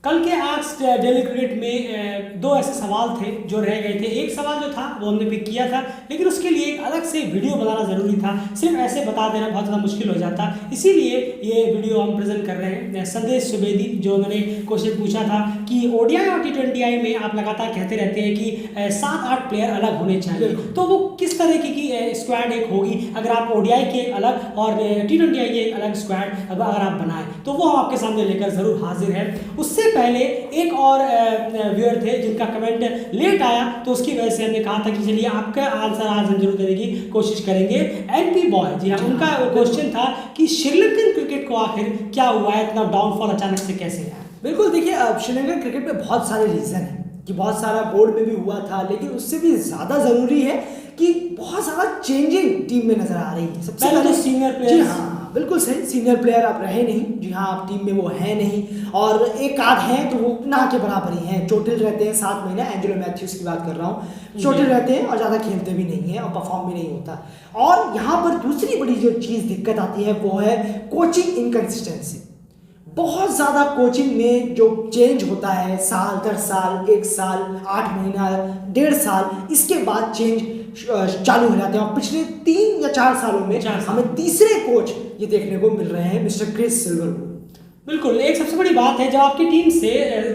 कल के asked daily cricket में दो ऐसे सवाल थे जो रह गए थे। एक सवाल जो था वो हमने पिक किया था, लेकिन उसके लिए एक अलग से वीडियो बनाना ज़रूरी था। सिर्फ ऐसे बता देना बहुत ज़्यादा मुश्किल हो जाता, इसीलिए ये वीडियो हम प्रेजेंट कर रहे हैं। संदेश सुवेदी जो उन्होंने क्वेश्चन पूछा था कि ओडीआई और T20I में आप लगातार कहते रहते हैं कि 7-8 प्लेयर अलग होने चाहिए, तो वो किस तरीके की स्क्वाड एक होगी अगर आप ओडीआई के अलग और T20I के एक अलग स्क्वाड अगर आप बनाएं, तो वो हम आपके सामने लेकर ज़रूर हाजिर हैं। उससे पहले एक और व्यूअर थे जिनका कमेंट लेट आया, तो उसकी वजह से हमने कहा था कि चलिए आपका आंसर आज हम जरूर देने की कोशिश करेंगे। एनपी बॉय जी हाँ, उनका क्वेश्चन था कि श्रीलंकन क्रिकेट को आखिर क्या हुआ है, इतना डाउनफॉल अचानक से कैसे आया। बिल्कुल, देखिए अब श्रीलंकन क्रिकेट में बहुत सारे रीज़न हैं कि बहुत सारा बोर्ड में भी हुआ था, लेकिन उससे भी ज़्यादा ज़रूरी है कि बहुत ज़्यादा चेंजिंग टीम में नज़र आ रही है। सबसे पहले तो सीनियर प्लेयर, हाँ बिल्कुल सही, सीनियर प्लेयर अब रहे नहीं, जी हाँ, आप टीम में वो है नहीं, और एक आध हैं तो वो ना के बराबर ही हैं। चोटिल रहते हैं 7 महीने, एंजेलो मैथ्यूज की बात कर रहा हूँ, चोटिल रहते हैं और ज़्यादा खेलते भी नहीं हैं और परफॉर्म भी नहीं होता। और यहाँ पर दूसरी बड़ी जो चीज़ दिक्कत आती है वो है कोचिंग इनकन्सिस्टेंसी। बहुत ज़्यादा कोचिंग में जो चेंज होता है, साल दर साल, 1 साल, 8 महीना, 1.5 साल, इसके बाद चेंज चालू हो जाते हैं। और पिछले 3 या 4 सालों में हमें तीसरे कोच ये देखने को मिल रहे हैं, मिस्टर क्रिस सिल्वर। बिल्कुल, एक सबसे बड़ी बात है जब आपकी टीम से,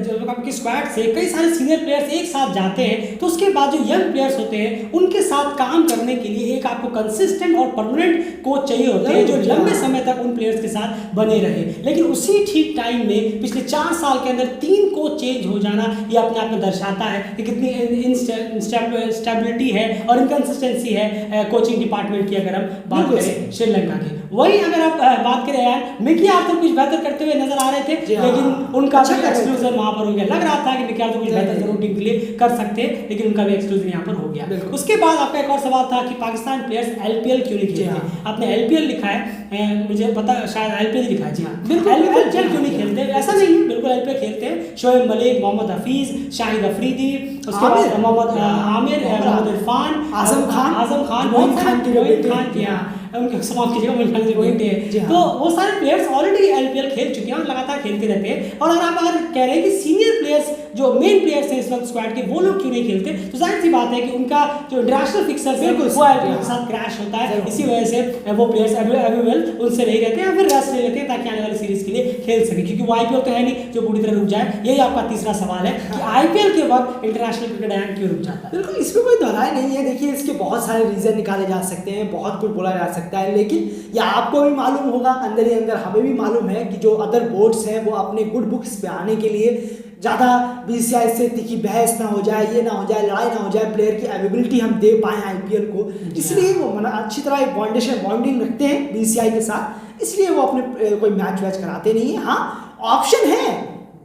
जब आपकी स्क्वाड से कई सारे सीनियर प्लेयर्स एक साथ जाते हैं, तो उसके बाद जो यंग प्लेयर्स होते हैं उनके साथ काम करने के लिए एक आपको कंसिस्टेंट और परमानेंट कोच चाहिए होते हैं जो लंबे समय तक उन प्लेयर्स के साथ बने रहे। लेकिन उसी ठीक टाइम में पिछले 4 साल के अंदर 3 कोच चेंज हो जाना, ये अपने आप में दर्शाता है कि कितनी इंस्टेबिलिटी है और इनकन्सिस्टेंसी है कोचिंग डिपार्टमेंट की, अगर हम बात करें श्रीलंका की। वही अगर आप बात करें यार, मिकी आर्थर कुछ बेहतर करते हुए नजर आ रहे थे, लेकिन उनका भी एक्सक्लूजन वहां पर हो गया। लग रहा था कि मिकी आर्थर कुछ बेहतर जरूर टीम के लिए कर सकते हैं, लेकिन उनका भी एक्सक्लूजन यहाँ पर हो गया। उसके बाद आपका एक और सवाल था कि पाकिस्तान प्लेयर्स एलपीएल क्यों नहीं खेलते। आपने एलपीएल लिखा है, मुझे पता शायद एलपीएल लिखा है, जी हाँ बिल्कुल, एलपीएल क्यों नहीं खेलते। ऐसा नहीं है, बिल्कुल एलपीएल खेलते हैं। शोएब मलिक, मोहम्मद हफीज, शाहिद अफरीदी, उसके बाद मोहम्मद आमिर, मोहम्मद इरफान, आजम खान, मोइन खान की उनके समाप्त कीजिएगा, मोइन खान की बेटे, तो वो सारे प्लेयर्स ऑलरेडी एलपीएल खेल चुके हैं और लगातार खेलते रहते हैं। और अगर आप कह रहे हैं कि सीनियर प्लेयर्स जो मेन प्लेयर्स हैं इस वक्त स्क्वाड के, वो लोग क्यों नहीं खेलते, तो जाहिर सी बात है कि उनका जो इंटरनेशनल फिक्सर्स है वो एलपीएल के साथ क्रैश होता है। इसी वजह से वो प्लेयर्स अवेलेबल उनसे नहीं रहते हैं, फिर रेस्ट ले लेते हैं ताकि आने वाली सीरीज के लिए खेल सके, क्योंकि वो आईपीएल तो है नहीं जो पूरी तरह रुक जाए। यही आपका तीसरा सवाल है कि आईपीएल के वक्त इंटरनेशनल क्रिकेट क्यों रुक जाता है। बिल्कुल, इसमें कोई दोहराई नहीं है। देखिए, इसके बहुत सारे रीजन निकाले जा सकते हैं, बहुत कुछ बोला जा सकता है, लेकिन ये आपको भी मालूम होगा, अंदर ही अंदर हमें भी मालूम है कि जो अदर बोर्ड्स हैं वो अपने गुड बुक्स पे आने के लिए ज़्यादा बीसीसीआई से तीखी बहस ना हो जाए, ये ना हो जाए, लड़ाई ना हो जाए, प्लेयर की अवेलेबिलिटी हम दे पाएँ आईपीएल को, इसलिए वो अच्छी तरह एक बॉन्डिंग रखते हैं बीसीसीआई के साथ, इसलिए वो अपने कोई मैच वैच कराते नहीं है। हाँ, ऑप्शन है,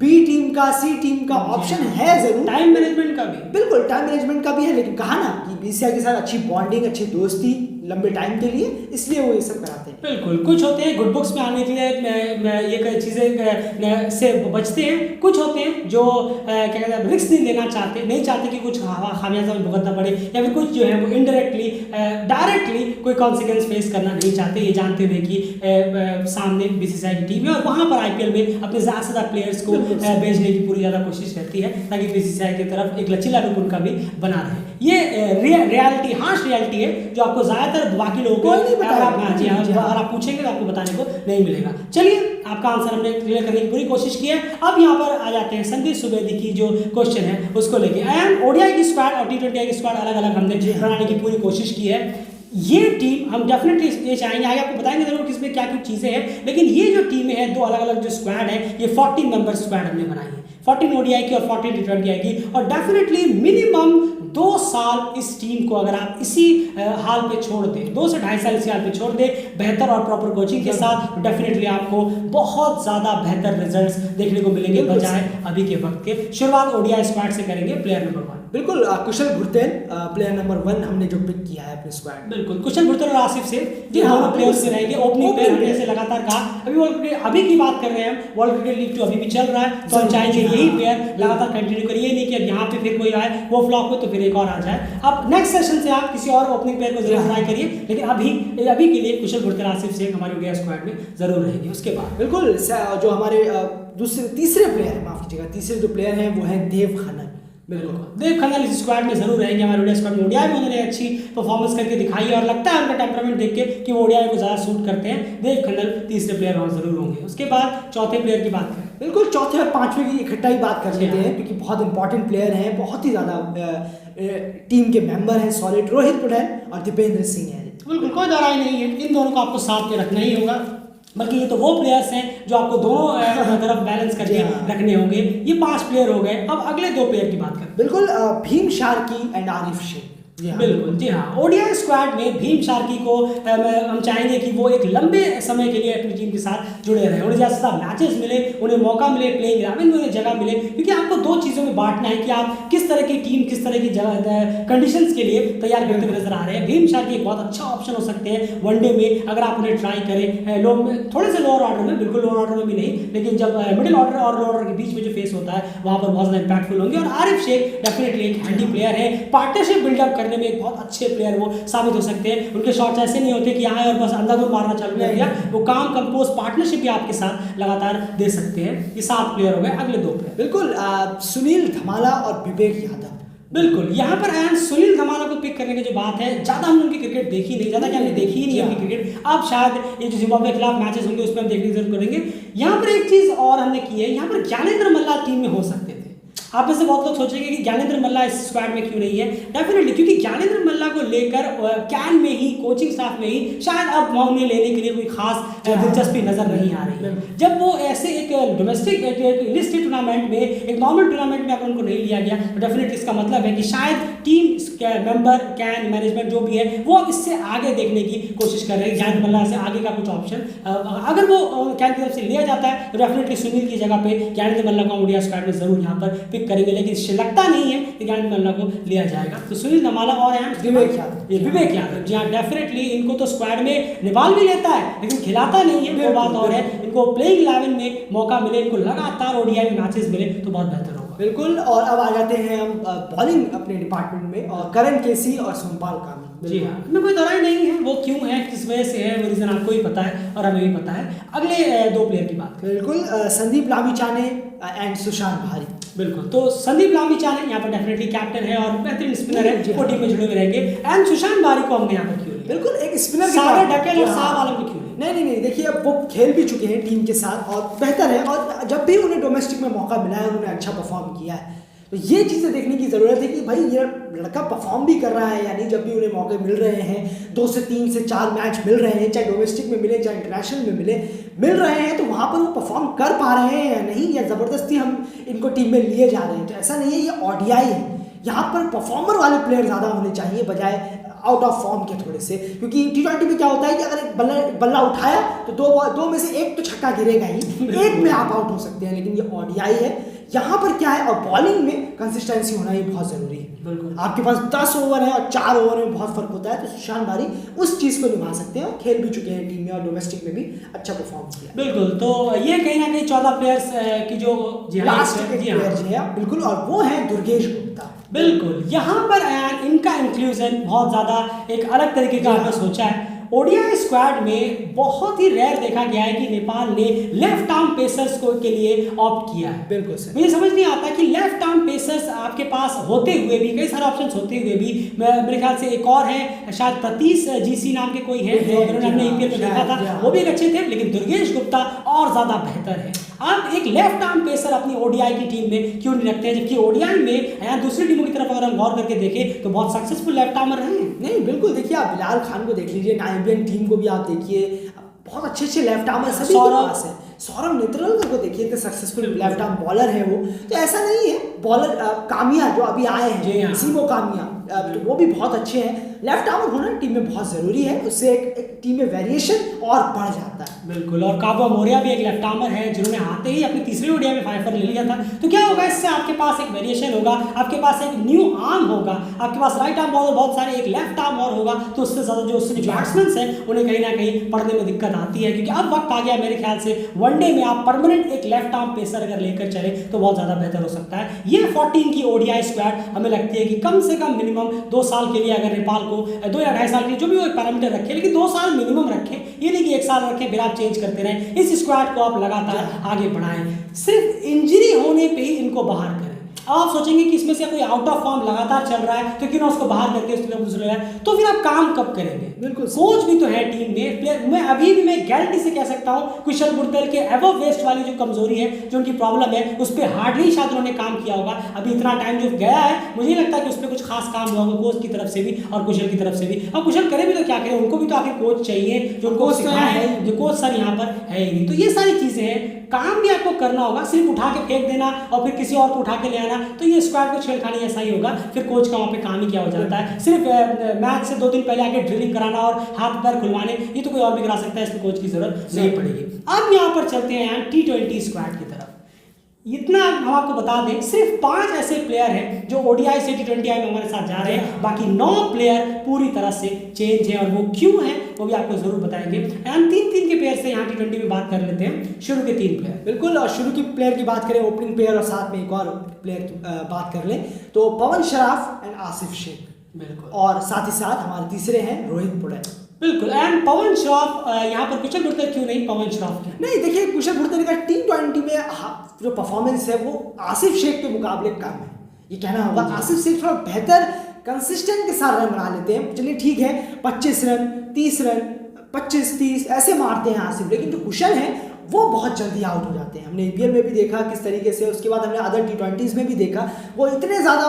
बी टीम का, सी टीम का ऑप्शन है जरूर, टाइम मैनेजमेंट का भी, बिल्कुल टाइम मैनेजमेंट का भी है, लेकिन कहा ना कि बीसीसीआई के साथ अच्छी बॉन्डिंग, अच्छी दोस्ती लंबे टाइम के लिए, इसलिए वो ये सब कराते हैं। बिल्कुल, कुछ होते हैं गुड बुक्स में आने के लिए ये चीज़ें से बचते हैं, कुछ होते हैं जो क्या कहते हैं रिस्क नहीं लेना चाहते, नहीं चाहते कि कुछ खामियाजा में भुगतना पड़े, या फिर कुछ जो है वो इनडायरेक्टली डायरेक्टली कोई कॉन्सिक्वेंस फेस करना नहीं चाहते, ये जानते हुए कि सामने बीसीसीआई की टीम है और वहाँ पर आईपीएल में अपने ज़्यादा से ज़्यादा प्लेयर्स को भेजने की पूरी ज़्यादा कोशिश रहती है ताकि बीसीसीआई की तरफ एक लचीला रुख उनका भी बना रहे। ये रियलिटी, हार्श रियलिटी है जो आपको ज़्यादातर बाकी लोगों को अगर आप पूछेंगे तो आपको बताने को नहीं मिलेगा। चलिए, आपका आंसर हमने क्लियर करने की पूरी कोशिश की है। अब यहाँ पर आ जाते हैं संदेश सुवेदी की जो क्वेश्चन है उसको लेके। एंड ओडीआई की स्क्वाड और T20I की स्क्वाड अलग अलग हमने बनाने की पूरी कोशिश की है। ये टीम हम डेफिनेटली ये चाहेंगे, आगे आपको बताएंगे जरूर कि इसमें क्या कुछ चीज़ें हैं, लेकिन ये जो टीमें हैं, 2 अलग अलग जो स्क्वाड है, ये 14 मेंबर स्क्वाड हमने बनाई है, 14 ओडीआई की और 14 T20I की। और डेफिनेटली मिनिमम 2 साल इस टीम को अगर आप इसी हाल पे छोड़ दें, 2 से 2.5 साल इसी हाल पे छोड़ दें बेहतर और प्रॉपर कोचिंग के साथ, तो डेफिनेटली आपको बहुत ज़्यादा बेहतर रिजल्ट्स देखने को मिलेंगे बजाय अभी के वक्त के। शुरुआत ओडीआई स्क्वाड से करेंगे, प्लेयर नंबर 1। बिल्कुल कुशल भुर्तेल प्लेयर नंबर 1 हमने जो पिक किया है अपने स्क्वाड। बिल्कुल कुशल भुर्तेल और आसिफ सेठ जी हाँ, दोनों प्लेयर्स में रहेंगे। ओपनिंग प्लेयर हमने player। से लगातार कहा, अभी की बात कर रहे हैं हम, वर्ल्ड क्रिकेट लीग 2 अभी भी चल रहा है, तो हम चाहेंगे यही प्लेयर लगातार कंटिन्यू करिए, ये नहीं कि अब यहाँ पे फिर कोई आए वो फ्लॉप हो तो फिर एक और आ जाए। अब नेक्स्ट सेशन से आप किसी और ओपनिंग प्लेयर को जरूर ट्राई करिए, लेकिन अभी के लिए कुशल भुर्तेल आसिफ सेठ हमारे ओडीआई स्क्वाड में जरूर रहेंगे। उसके बाद बिल्कुल जो हमारे तीसरे प्लेयर, माफ कीजिएगा, तीसरे जो प्लेयर हैं वो हैं देव खन्ना। बिल्कुल देव खन्ना इस स्क्वाड में जरूर रहेंगे हमारे ओडीआई स्क्वाड में। ओडीआई में उन्होंने अच्छी परफॉर्मेंस करके दिखाई है और लगता है उनका टेम्परामेंट देख के कि वो ओडीआई को ज़्यादा सूट करते हैं। देव खन्ना तीसरे प्लेयर वहाँ जरूर होंगे। उसके बाद चौथे प्लेयर की बात करें, बिल्कुल चौथे और पांचवें की इकट्ठा ही बात कर लेते हैं क्योंकि बहुत इंपॉर्टेंट प्लेयर हैं, बहुत ही ज़्यादा टीम के मेंबर हैं सॉलिड, रोहित पटेल और दीपेंद्र सिंह हैं। बिल्कुल कोई दराई नहीं है, इन दोनों को आपको साथ में रखना ही होगा, बल्कि ये तो वो प्लेयर्स हैं जो आपको दोनों तरफ बैलेंस करके रखने होंगे। ये 5 प्लेयर हो गए। अब अगले 2 प्लेयर की बात करें, बिल्कुल भीम शार्की एंड आरिफ शेख। बिल्कुल जी हाँ, ओडीआई स्क्वाड में भीम शार्की को हम चाहेंगे कि वो एक लंबे समय के लिए अपनी टीम के साथ जुड़े रहे, उन्हें ज़्यादा मैचेस मिले, उन्हें मौका मिले, प्लेइंग 11 में उन्हें जगह मिले, क्योंकि आपको 2 चीज़ों में बांटना है कि आप किस तरह की टीम, किस तरह की जगह कंडीशंस के लिए तैयार करते हुए नजर आ रहे हैं। भीम शार्की एक बहुत अच्छा ऑप्शन हो सकते हैं वनडे में अगर आप उन्हें ट्राई करें। थोड़े से लोअर ऑर्डर में, बिल्कुल लोअर ऑर्डर में भी नहीं, लेकिन जब मिडिल ऑर्डर और लोअर ऑर्डर के बीच में जो फेस होता है वहाँ पर बहुत ज़्यादा इंपैक्टफुल होंगे। और आरिफ शेख डेफिनेटली एक हैंडी प्लेयर है, पार्टनरशिप बिल्डअप करने में एक बहुत अच्छे प्लेयर वो साबित हो सकते हैं। उनके शॉट्स ऐसे नहीं होते कि यहाँ और बस अंधाधुंध मारना चालू कर दिया, वो काम कंपोज पार्टनरशिप भी आपके साथ लगातार दे सकते हैं। ये 7 प्लेयर हो गए। अगले 2 प्लेयर, बिल्कुल सुनील धमाला और विवेक यादव। बिल्कुल यहाँ पर एंड सुनील धमाला को पिक करने की जो बात है, ज़्यादा हमने उनकी क्रिकेट देखी नहीं, ज़्यादा क्या हमने देखी ही नहीं उनकी क्रिकेट। अब शायद ये जो जिम्बाब्वे के खिलाफ मैचेस होंगे उसमें हम देखने की जरूर करेंगे। यहाँ पर एक चीज़ और हमने की है, यहाँ पर ज्ञानेंद्र मल्ला टीम में हो सकते थे। आप में से बहुत लोग सोचेंगे कि ज्ञानेंद्र मल्ला इस स्क्वाड में क्यों नहीं है। डेफिनेटली क्योंकि ज्ञानेंद्र मल्ला को लेकर कैन में ही, कोचिंग स्टाफ में ही शायद अब उन्हें लेने के लिए कोई खास दिलचस्पी नजर नहीं आ रही है। जब वो ऐसे एक डोमेस्टिक लिस्ट टूर्नामेंट में, एक नॉर्मल टूर्नामेंट में अगर उनको नहीं लिया गया तो डेफिनेटली इसका मतलब है कि शायद टीम मेंबर, कैन मैनेजमेंट जो भी है वो अब इससे आगे देखने की कोशिश कर रहे हैं। ज्ञानेंद्र मल्ला से आगे का कुछ ऑप्शन अगर वो कैन की तरफ से लिया जाता है तो डेफिनेटली सुनील की जगह पे ज्ञानेंद्र मल्ला को ओडीआई स्क्वाड में जरूर यहाँ पर पिक करेंगे, लेकिन लगता नहीं है कि ज्ञानेंद्र मल्ला को लिया जाएगा। तो सुनील धमाला और विवेक यादव जी हाँ, डेफिनेटली इनको तो स्क्वाड में नेपाल भी लेता है लेकिन खिलाता नहीं है, वो बात और है। इनको प्लेइंग 11 में मौका मिले, इनको लगातार ओडीआई में मैचेस मिले तो बहुत बेहतर होगा। बिल्कुल। और अब आ जाते हैं हम बॉलिंग अपने डिपार्टमेंट में, और करण केसी और सोमपाल कामी। जी हाँ, हमें कोई दराई नहीं है, वो क्यों है, किस वजह से है, वो रीजन आपको ही पता है और हमें भी पता है। अगले 2 प्लेयर की बात करें, बिल्कुल संदीप लामिछाने एंड सुशांत भारी। बिल्कुल, तो संदीप लामिछाने यहाँ पर डेफिनेटली कैप्टन है और बेहतरीन स्पिनर है, वो टीम में जुड़े हुए रहेंगे। एंड सुशांत भारी को हमने यहाँ पर क्यों लिया? बिल्कुल एक स्पिनर सारे डकेल और शाह आलम को क्यों? नहीं, देखिए अब वो खेल भी चुके हैं टीम के साथ और बेहतर है, और जब भी उन्हें डोमेस्टिक में मौका मिला है उन्होंने अच्छा परफॉर्म किया है। तो ये चीज़ें देखने की ज़रूरत है कि भाई ये लड़का परफॉर्म भी कर रहा है, यानी जब भी उन्हें मौके मिल रहे हैं, 2 से 3 से 4 मैच मिल रहे हैं, चाहे डोमेस्टिक में मिले चाहे इंटरनेशनल में मिल रहे हैं, तो वहाँ पर वो परफॉर्म कर पा रहे हैं या नहीं, या ज़बरदस्ती हम इनको टीम में लिए जा रहे हैं। तो ऐसा नहीं है, ये ओडीआई है, यहाँ पर परफॉर्मर वाले प्लेयर ज़्यादा होने चाहिए बजाय आउट ऑफ फॉर्म के थोड़े से। क्योंकि T20 में क्या होता है कि अगर एक बल्ला उठाया तो 2 में से 1 तो छक्का गिरेगा ही, 1 में आप आउट हो सकते हैं, लेकिन ये ओडीआई है, यहाँ पर क्या है, और बॉलिंग में कंसिस्टेंसी होना ही बहुत ज़रूरी है। बिल्कुल, आपके पास 10 ओवर है और 4 ओवर में बहुत फर्क होता है, तो सुशांत भारी उस चीज़ को निभा सकते हैं और खेल भी चुके हैं टीम में और डोमेस्टिक में भी अच्छा परफॉर्म किया। बिल्कुल, तो ये कहीं ना कहीं 14 प्लेयर्स की जो लास्ट प्लेयर जी है, बिल्कुल, और वो है दुर्गेश गुप्ता। बिल्कुल, यहाँ पर इनका इंक्लूजन बहुत ज़्यादा एक अलग तरीके का आपने सोचा है। ओडीआई स्क्वाड में बहुत ही रेयर देखा गया है कि नेपाल ने लेफ्ट आर्म पेसर्स को के लिए ऑप्ट किया है। बिल्कुल सर, मुझे समझ नहीं आता कि लेफ्ट आर्म पेसर्स आपके पास होते हुए भी, कई सारे ऑप्शंस होते हुए भी, मेरे ख्याल से एक और है शायद प्रतीश जीसी नाम के कोई है, हमने ईपीएल में देखा था, वो भी एक अच्छे थे, लेकिन दुर्गेश गुप्ता और ज़्यादा बेहतर है। आप एक लेफ्ट आर्म पेसर अपनी ओडीआई की टीम में क्यों नहीं रखते हैं, जबकि ओडीआई में या दूसरी टीमों की तरफ अगर हम गौर करके देखें तो बहुत सक्सेसफुल लेफ्ट आर्मर रहे हैं। नहीं बिल्कुल, देखिए आप बिलाल खान को देख लीजिए, नाइबियन टीम को भी आप देखिए, बहुत अच्छे लेफ्ट आर्मर सभी के पास है। सौरभ नेत्रलकर को देखिए, इतने सक्सेसफुल लेफ्ट आर्म बॉलर है वो। तो ऐसा नहीं है, बॉलर कामिया जो अभी आए हैं, सीमो कामिया, तो वो भी बहुत अच्छे हैं। लेफ्ट आर्मर होना टीम में बहुत ज़रूरी है, उससे एक टीम में वेरिएशन और बढ़ जाता है। बिल्कुल, और काबा मोरिया भी एक लेफ्ट आर्मर है जिन्होंने आते ही अपनी तीसरी ओडीआई में 5 ले लिया था। तो क्या होगा, इससे आपके पास एक वेरिएशन होगा, आपके पास एक न्यू आर्म होगा, आपके पास राइट आर्म बॉलर बहुत सारे, एक लेफ्ट आर्म और होगा, तो उससे ज़्यादा जो उससे बैट्समैन हैं उन्हें कहीं ना कहीं पढ़ने में दिक्कत आती है, क्योंकि अब वक्त आ गया मेरे ख्याल से वनडे में आप परमानेंट एक लेफ्ट आर्म पेसर अगर लेकर चले तो बहुत ज़्यादा बेहतर हो सकता है। ये 14 की ओडीआई स्क्वाड हमें लगती है कि कम से कम मिनिमम 2 साल के लिए, अगर नेपाल को 2 या 2.5 साल के लिए जो भी वो पैरामीटर रखे, लेकिन 2 साल मिनिमम रखें, ये नहीं कि 1 साल रखें फिर आप चेंज करते रहें। इस स्क्वाड को आप लगातार आगे बढ़ाएं, सिर्फ इंजरी होने पे ही इनको बाहर करें। अब आप सोचेंगे कि इसमें से कोई आउट ऑफ फॉर्म लगातार चल रहा है तो क्यों ना उसको बाहर करके उसके लिए दूसरे लगाए, तो फिर आप काम कब करेंगे? बिल्कुल, कोच भी तो है टीम में, प्लेयर मैं अभी भी मैं गारंटी से कह सकता हूं कुशल बुर्तल के एवो वेस्ट वाली जो कमजोरी है, जो उनकी प्रॉब्लम है, उस पर हार्डली शायद उन्होंने काम किया होगा। अभी इतना टाइम जो गया है, मुझे नहीं लगता कि उस पर कुछ खास काम हुआ होगा कोच की तरफ से भी और कुशल की तरफ से भी। और कुशल करे भी तो क्या करे, उनको भी तो आखिर कोच चाहिए जो उनको सिखाए, जो कोच सर यहाँ पर है ही नहीं। तो ये सारी चीजें हैं, काम भी आपको करना होगा, सिर्फ उठा के फेंक देना और फिर किसी और को उठा के ले आना, तो ये स्क्वाड को छेड़खानी ऐसा ही होगा, फिर कोच का वहाँ पे काम ही क्या हो जाता है। सिर्फ मैच से 2 दिन पहले आके ड्रिलिंग कराना और हाथ पैर खुलवाने, ये तो कोई और भी करा सकता है, इसमें कोच की जरूरत नहीं पड़ेगी। अब यहाँ पर चलते हैं यहाँ T20 स्क्वाड की तरफ। इतना हम आपको बता दें, सिर्फ 5 ऐसे प्लेयर हैं जो ओडीआई से T20 में हमारे साथ जा रहे हैं, बाकी 9 प्लेयर पूरी तरह से चेंज है, और वो क्यों है वो भी आपको जरूर बताएंगे। एंड 3 के प्लेयर से यहाँ T20 में बात कर लेते हैं। शुरू के 3 प्लेयर, बिल्कुल, और शुरू की प्लेयर की बात करें, ओपनिंग प्लेयर और साथ में एक और प्लेयर की बात कर लें तो पवन शराफ एंड आसिफ शेख। बिल्कुल, और साथ ही साथ हमारे तीसरे हैं रोहित पुड़ैल। बिल्कुल, एंड पवन श्रॉफ यहाँ पर कुशल बुर्तल क्यों नहीं, पवन श्रॉफ क्यों नहीं? देखिए, कुशल बुर्तल का T20 में जो परफॉर्मेंस है वो आसिफ शेख के मुकाबले कम है, ये कहना होगा। आसिफ शेख थोड़ा बेहतर कंसिस्टेंट के साथ रन बना लेते हैं, चलिए ठीक है, 25 रन 30 रन 25-30 ऐसे मारते हैं आसिफ, लेकिन जो कुशल हैं वो बहुत जल्दी आउट हो जाते हैं। हमने APL में भी देखा किस तरीके से, उसके बाद हमने अदर T20s में भी देखा, वो इतने ज़्यादा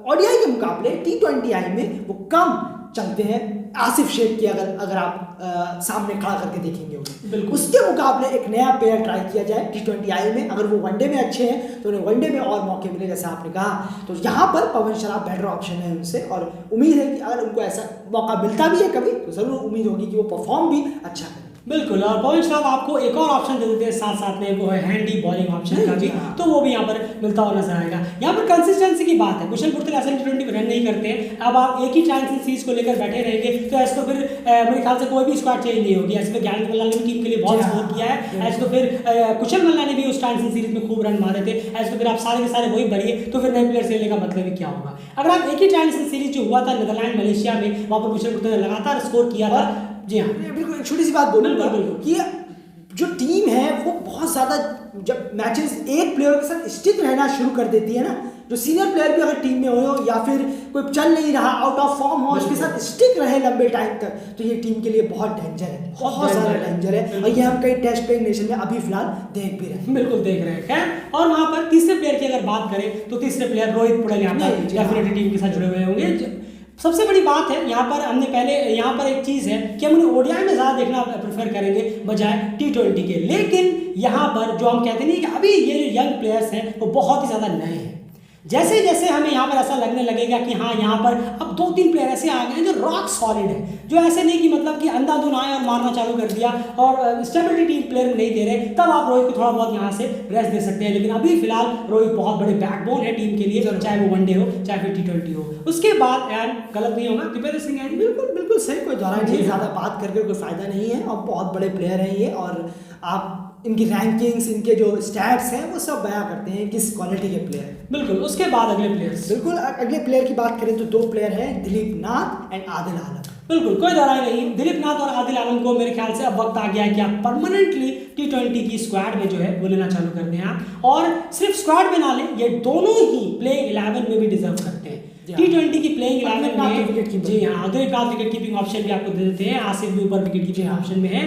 ODI के मुकाबले T20I में वो कम चलते हैं आसिफ शेख की, अगर आप सामने खड़ा करके देखेंगे उन्हें। उसके मुकाबले एक नया प्लेयर ट्राई किया जाए T20I में, अगर वो वनडे में अच्छे हैं तो उन्हें वनडे में और मौके मिले, जैसे आपने कहा। तो यहाँ पर पवन शराफ बेटर ऑप्शन है उनसे, और उम्मीद है कि अगर उनको ऐसा मौका मिलता भी है कभी तो ज़रूर उम्मीद होगी कि वो परफॉर्म भी अच्छा करें। बिल्कुल, और पवन शराफ आपको एक और ऑप्शन दे देते हैं साथ साथ में, वो है हैंडी बॉलिंग ऑप्शन का भी, तो वो भी यहाँ पर मिलता हुआ नजर आएगा। यहाँ पर कंसिस्टेंसी की बात है, कुशल बुर्तल ऐसे T20 में रन नहीं करते हैं। अब आप एक ही चांस सीरीज को लेकर बैठे रहेंगे तो ऐसे तो फिर मेरे ख्याल से कोई भी स्क्वाड चेंज नहीं होगी। ऐसे तो ज्ञान मल्ला ने भी टीम के लिए बहुत स्कोर किया है, ऐसे तो फिर कुशल मल्ला ने भी उस चांस सीरीज में खूब रन मारे थे, ऐसे तो फिर आप सारे के सारे वही भरिए, तो फिर नए प्लेयर लेने का मतलब ही क्या होगा। अगर आप एक ही चांस सीरीज जो हुआ था नीदरलैंड मलेशिया में, वहाँ पर कुशल बुर्तल ने लगातार स्कोर किया था। जी हाँ, बिल्कुल, एक छोटी सी बात बोलूँगा कि जो टीम है वो बहुत ज़्यादा, जब मैचेस एक प्लेयर के साथ स्टिक रहना शुरू कर देती है ना, जो सीनियर प्लेयर भी अगर टीम में हो या फिर कोई चल नहीं रहा, आउट ऑफ फॉर्म हो, उसके साथ स्टिक रहे लंबे टाइम तक, तो ये टीम के लिए बहुत डेंजर है, बहुत ज़्यादा डेंजर है। और ये हम कई टेस्ट प्लेइंग नेशन में अभी फिलहाल देख भी रहे हैं। बिल्कुल देख रहे हैं। और वहाँ पर तीसरे प्लेयर की अगर बात करें तो तीसरे प्लेयर रोहित पुड़ैल यहाँ पर डेफिनेटली टीम के साथ जुड़े हुए होंगे। सबसे बड़ी बात है यहाँ पर, हमने पहले यहाँ पर एक चीज़ है कि हम उन्हें ODI में ज़्यादा देखना प्रेफर करेंगे बजाय T20 के, लेकिन यहाँ पर जो हम कहते नहीं कि अभी ये जो यंग प्लेयर्स हैं वो बहुत ही ज़्यादा नए हैं। जैसे जैसे हमें यहाँ पर ऐसा लगने लगेगा कि हाँ यहाँ पर अब 2-3 प्लेयर ऐसे आ गए हैं जो रॉक सॉलिड है, जो ऐसे नहीं कि मतलब कि अंधाधुन आए और मारना चालू कर दिया और स्टेबिलिटी प्लेयर में नहीं दे रहे, तब आप रोहित को थोड़ा बहुत यहाँ से रेस्ट दे सकते हैं। लेकिन अभी फिलहाल रोहित बहुत बड़े बैकबोन है टीम के लिए, चाहे वो वनडे हो चाहे फिर T20 हो। उसके बाद यार गलत नहीं होगा, दीपेंद्र सिंह है बिल्कुल बिल्कुल सही, कोई दौरान नहीं, ज़्यादा बात करके कोई फायदा नहीं है, और बहुत बड़े प्लेयर हैं ये, और आप इनकी रैंकिंग्स, इनके जो स्टैट्स हैं वो सब बयां करते हैं किस क्वालिटी के प्लेयर। बिल्कुल, उसके बाद अगले प्लेयर्स, बिल्कुल अगले प्लेयर की बात करें तो 2 प्लेयर हैं, दिलीप नाथ एंड आदिल आलम। बिल्कुल कोई दरार नहीं, दिलीप नाथ और आदिल आलम को मेरे ख्याल से अब वक्त आ गया है कि आप परमानेंटली T20 की स्क्वाड में जो है वो लेना चालू कर दें आप, और सिर्फ स्क्वाड में ना लें, ये दोनों ही प्लेइंग 11 में भी डिजर्व करते हैं। T20 की प्लेइंग 11 में, जी हाँ, दिलीप नाथ विकेट कीपिंग ऑप्शन भी आपको दे देते हैं, आसिफ भी ऊपर विकेट कीपिंग ऑप्शन में है।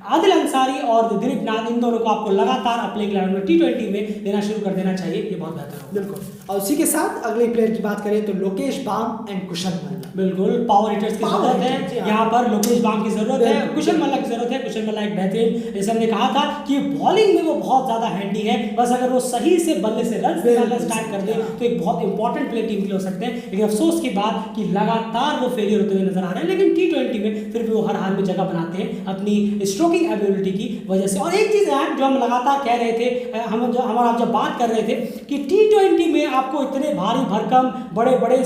आदिल अंसारी और दिलीप नाथ, इन दोनों को आपको लगातार अपने ग्राउंड में T20 में देना शुरू कर देना चाहिए, ये बहुत बेहतर होगा। बिल्कुल। और उसी के साथ अगले प्लेयर की बात करें तो लोकेश बाम एंड कुशल मल्ला। बिल्कुल, पावर हिटर्स की जरूरत है यहाँ पर, लोकेश बाम की जरूरत है, कुशल मल्ला की जरूरत है। कुशल मल्ला एक बेहतरीन, जैसे हमने कहा था कि बॉलिंग में वो बहुत ज्यादा हैंडी है, बस अगर वो सही से बल्ले से रन निकालना स्टार्ट कर दे तो एक बहुत इंपॉर्टेंट प्लेयर टीम के लिए हो सकते हैं। लेकिन अफसोस की बात कि लगातार वो फेलियर होते हुए नजर आ रहे हैं, लेकिन T20 में फिर भी वो हर हाल में जगह बनाते हैं अपनी स्ट्रोकिंग एबिलिटी की वजह से। और एक चीज है जो हम लगातार कह रहे थे, हम और आप जब बात कर रहे थे कि T20 में आपको इतने भारी भरकम बड़े बड़े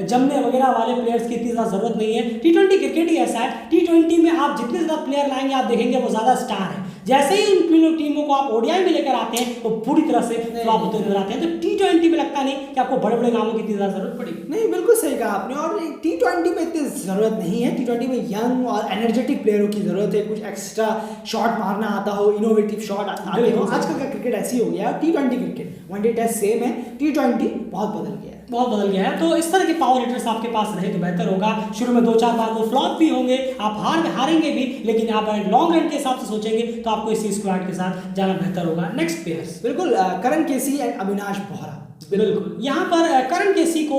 जमने वगैरह वाले प्लेयर्स की इतनी ज़्यादा जरूरत नहीं है। T20 क्रिकेट ही ऐसा है, T20 में आप जितने ज़्यादा प्लेयर लाएंगे आप देखेंगे वो ज़्यादा स्टार है। जैसे ही उन तीनों टीमों को आप ओडीआई में लेकर आते हैं वो पूरी तरह से फ्लॉप होते नजर आते हैं। तो T20 में लगता नहीं कि आपको बड़े बड़े नामों की इतनी ज़्यादा जरूरत पड़ेगी। नहीं, बिल्कुल सही कहा आपने। और T20 में इतनी ज़रूरत नहीं है। T20 में यंग और एनर्जेटिक प्लेयरों की ज़रूरत है, कुछ एक्स्ट्रा शॉट मारना आता हो, इनोवेटिव शॉट आते हो। आजकल का क्रिकेट ऐसी हो गया है। T20 cricket one day test same है, T20 बहुत बदल गया है, बहुत बदल गया है। तो इस तरह के पावर हिटर्स आपके पास रहे तो बेहतर होगा। शुरू में 2-4 बार वो फ्लॉप भी होंगे, आप हारेंगे भी, लेकिन आप लॉन्ग रन के हिसाब से सोचेंगे तो आपको इसी स्क्वाड के साथ जाना बेहतर होगा। नेक्स्ट प्लेयर्स, बिल्कुल करण केसी एंड अविनाश बोहरा। बिल्कुल, यहाँ पर करण केसी को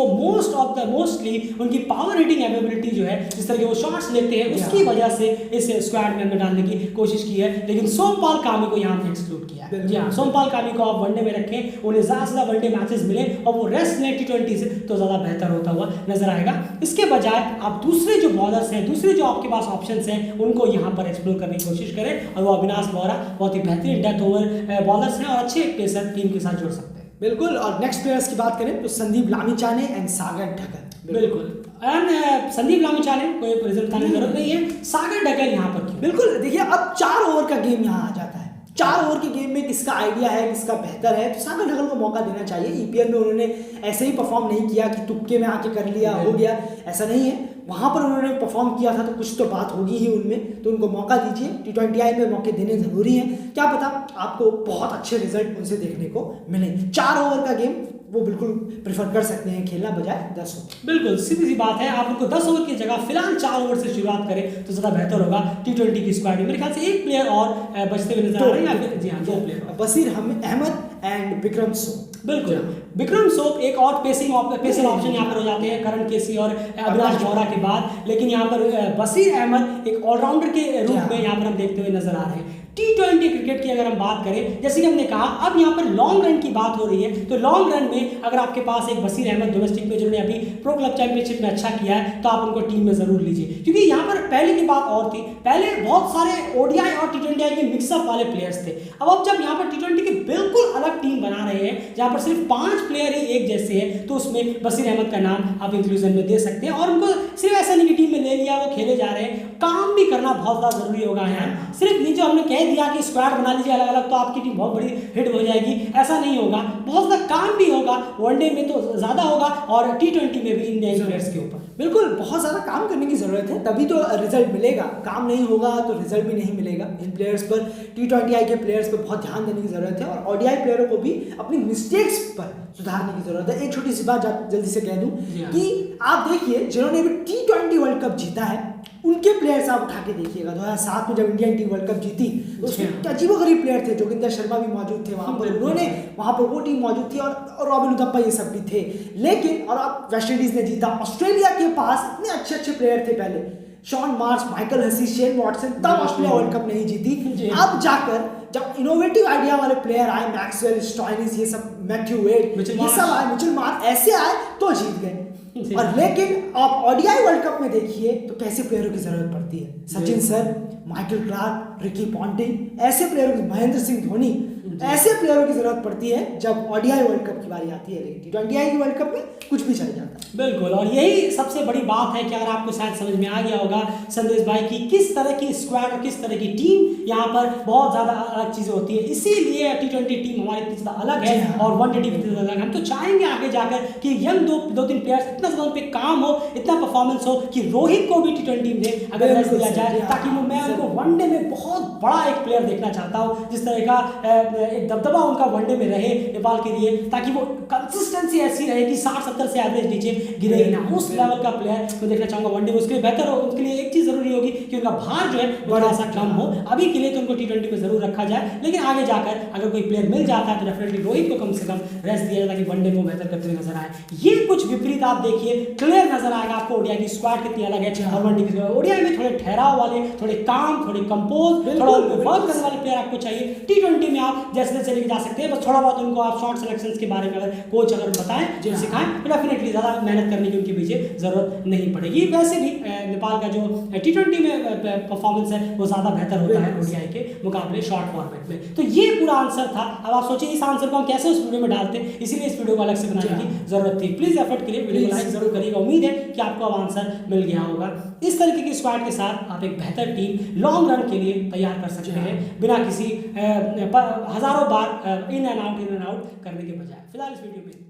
मोस्टली उनकी पावर हिटिंग एबिलिटी जो है, जिस तरह के वो शॉट्स लेते हैं, उसकी वजह से इस स्क्वाड में हमने डालने की कोशिश की है। लेकिन सोमपाल कामी को यहाँ पे एक्सक्लूड किया है। जी हाँ, सोमपाल कामी को आप वनडे में रखें, उन्हें ज़्यादा से ज़्यादा वनडे मैचेस मिले और वो रेस्ट लें T20 से तो ज़्यादा बेहतर होता हुआ नजर आएगा। इसके बजाय आप दूसरे जो बॉलर्स हैं, दूसरे जो आपके पास ऑप्शंस हैं, उनको यहाँ पर एक्सप्लोर करने की कोशिश करें। और वो अविनाश बोहरा बहुत ही बेहतरीन डेथ ओवर बॉलर्स हैं और अच्छे पेसर टीम के साथ जुड़ सकते हैं। बिल्कुल। और नेक्स्ट प्लेयर्स की बात करें तो संदीप लामिछाने एंड सागर ढक्कन। बिल्कुल, संदीप लामिछाने कोई रिजल्ट बताने की जरूरत नहीं है, सागर ढक्कन यहाँ पर क्यों? बिल्कुल, देखिए अब 4 ओवर का गेम यहाँ आ जाता है। 4 ओवर के गेम में किसका आइडिया है, किसका बेहतर है, तो सागर ढक्कन को मौका देना चाहिए। ईपीएल में उन्होंने ऐसे ही परफॉर्म नहीं किया कि तुक्के में आके कर लिया, हो गया, ऐसा नहीं है। वहाँ पर उन्होंने परफॉर्म किया था तो कुछ तो बात होगी ही उनमें, तो उनको मौका दीजिए। T20 में मौके देने ज़रूरी हैं, क्या पता आपको बहुत अच्छे रिजल्ट उनसे देखने को मिले। 4 ओवर का गेम वो बिल्कुल प्रेफर कर सकते हैं खेलना, बजाय 10 ओवर। बिल्कुल सीधी सी बात है, आप उनको 10 ओवर की जगह फिलहाल 4 ओवर से शुरुआत करें तो ज़्यादा बेहतर होगा। T20 की स्क्वाड में मेरे ख्याल से एक प्लेयर और बचते हुए नजर आ रहे हैं। जी हाँ, 2 प्लेयर, बसीर अहमद एंड विक्रम सोम। बिल्कुल, विक्रम सोप एक और पेसर ऑप्शन यहाँ पर हो जाते हैं करण केसी और अविनाश बोहरा के बाद। लेकिन यहाँ पर बसीर अहमद एक ऑलराउंडर के रूप में यहाँ पर हम देखते हुए नजर आ रहे हैं। T20 क्रिकेट की अगर हम बात करें, जैसे कि हमने कहा, अब यहाँ पर लॉन्ग रन की बात हो रही है, तो लॉन्ग रन में अगर आपके पास एक बसीर अहमद डोमेस्टिक में जिन्होंने अभी प्रो क्लब चैंपियनशिप में अच्छा किया है, तो आप उनको टीम में जरूर लीजिए। क्योंकि यहाँ पर पहले की बात और थी, पहले बहुत सारे ODI और T20 के मिक्सअप वाले प्लेयर्स थे। अब जब यहाँ पर T20 की बिल्कुल अलग टीम बना रहे हैं, जहाँ पर सिर्फ 5 प्लेयर ही एक जैसे हैं, तो उसमें बसीर अहमद का नाम आप इंक्लूजन में दे सकते हैं। और उनको सिर्फ ऐसा नहीं कि टीम में ले लिया, वो खेले जा रहे हैं, काम भी करना बहुत ज़्यादा जरूरी होगा यहाँ। सिर्फ नहीं जो हमने कह दिया कि स्क्वाड बना लीजिए अलग अलग तो आपकी टीम बहुत बड़ी हिट हो जाएगी, ऐसा नहीं होगा। बहुत ज़्यादा काम भी होगा, वनडे में तो ज़्यादा होगा और T20 में भी इंडियन प्लेयर्स के ऊपर बिल्कुल बहुत ज़्यादा काम करने की ज़रूरत है, तभी तो रिजल्ट मिलेगा। काम नहीं होगा तो रिजल्ट भी नहीं मिलेगा। इन प्लेयर्स पर, T20 के प्लेयर्स पर बहुत ध्यान देने की ज़रूरत है और ODI प्लेयरों को भी अपनी मिस्टेक्स पर सुधारने की ज़रूरत है। एक छोटी सी बात जल्दी से कह दूं कि आप देखिए, जिन्होंने भी T20 वर्ल्ड कप जीता है उनके प्लेयर्स आप उठा के देखिएगा। 2007 में जब इंडियन टीम वर्ल्ड कप जीती तो उसमें अजीबोगरीब प्लेयर थे, जोगिंदर शर्मा भी मौजूद थे वहाँ पर, वहाँ पर वो टीम मौजूद थी और रॉबिन उथप्पा ये सब भी थे। लेकिन और अब वेस्ट इंडीज ने जीता, ऑस्ट्रेलिया के पास इतने अच्छे अच्छे प्लेयर थे पहले, Shaun Marsh, Michael Hussey, Shane Watson, तब ऑस्ट्रेलिया वर्ल्ड कप नहीं जीती। अब जाकर जब इनोवेटिव आइडिया वाले प्लेयर आए, मैक्सवेल, स्टॉइनिस, ये सब, मैथ्यू वेड, ये सब आए, मिचेल मार्श, ऐसे आए तो जीत गए। और लेकिन आप ODI वर्ल्ड कप में देखिए तो कैसे प्लेयरों की जरूरत पड़ती है। Sachin sir, Michael Clarke, Ricky Ponting, ऐसे प्लेयरों की, महेंद्र सिंह धोनी, ऐसे प्लेयरों की जरूरत पड़ती है जब ODI वर्ल्ड कप की बारी आती है। लेकिन T20 की वर्ल्ड कप में कुछ भी चल जाता है। बिल्कुल, और यही सबसे बड़ी बात है कि अगर आपको शायद समझ में आ गया होगा संदेश भाई की किस तरह की स्क्वाड और किस तरह की टीम यहाँ पर बहुत ज़्यादा अलग चीज़ें होती है। इसीलिए T20 टीम हमारी इतनी ज़्यादा अलग है और वनडे टीम इतनी अलग है। हम तो चाहेंगे आगे जाकर कि यंग दो तीन प्लेयर्स इतना ज़्यादा उन पर काम हो, इतना परफॉर्मेंस हो कि रोहित को भी T20 में अगर दिया जाए, ताकि मैं उनको वनडे में बहुत बड़ा एक प्लेयर देखना चाहता हूँ। जिस तरह का एक दबदबा उनका वनडे में रहे नेपाल के लिए, ताकि वो कंसिस्टेंसी ऐसी रहे कि 60-70 से एवरेज नीचे गिरे ही ना। उस लेवल का प्लेयर मैं देखना चाहूँगा वनडे में। उसके लिए बेहतर हो, उसके लिए एक चीज़ ज़रूरी होगी कि उनका भार जो है बड़ा सा कम हो। अभी के लिए तो उनको T20 में ज़रूर रखा जाए, लेकिन आगे जाकर अगर कोई प्लेयर मिल जाता है तो डेफिनेटली रोहित को कम से कम रेस्ट दिया जाए ताकि वनडे में बेहतर करते हुए नजर आए। ये कुछ विपरीत आप देखिए क्लियर नजर आएगा आपको। ओडीआई की स्क्वाड कितनी अलग है और वनडे की। ओडीआई में थोड़े ठहराव वाले, थोड़े काम, थोड़े कंपोज, थोड़ा वर्क करने वाले प्लेयर आपको चाहिए। T20 में आप जैसे जैसे लेके जा सकते हैं, बस थोड़ा बहुत उनको आप शॉर्ट सिलेक्शंस के बारे में अगर कोच अगर बताएं, सिखाएं, तो डेफिनेटली ज़्यादा मेहनत करने की उनके पीछे जरूरत नहीं पड़ेगी। वैसे भी नेपाल का जो T20 में परफॉर्मेंस है वो ज़्यादा बेहतर होता है ओडीआई के मुकाबले शॉर्ट फॉर्मेट में। तो ये पूरा आंसर था। अब आप सोचिए इस आंसर को हम कैसे उस वीडियो में डालते, इसीलिए इस वीडियो को अलग से बनाने की जरूरत थी। प्लीज एफर्ट करिए, वीडियो को लाइक जरूर करिएगा। उम्मीद है कि आपको अब आंसर मिल गया होगा। इस तरीके की स्क्वाड के साथ आप एक बेहतर टीम लॉन्ग रन के लिए तैयार कर सकते हैं, बिना किसी हजारों बार इन एंड आउट करने के बजाय। फिलहाल इस वीडियो में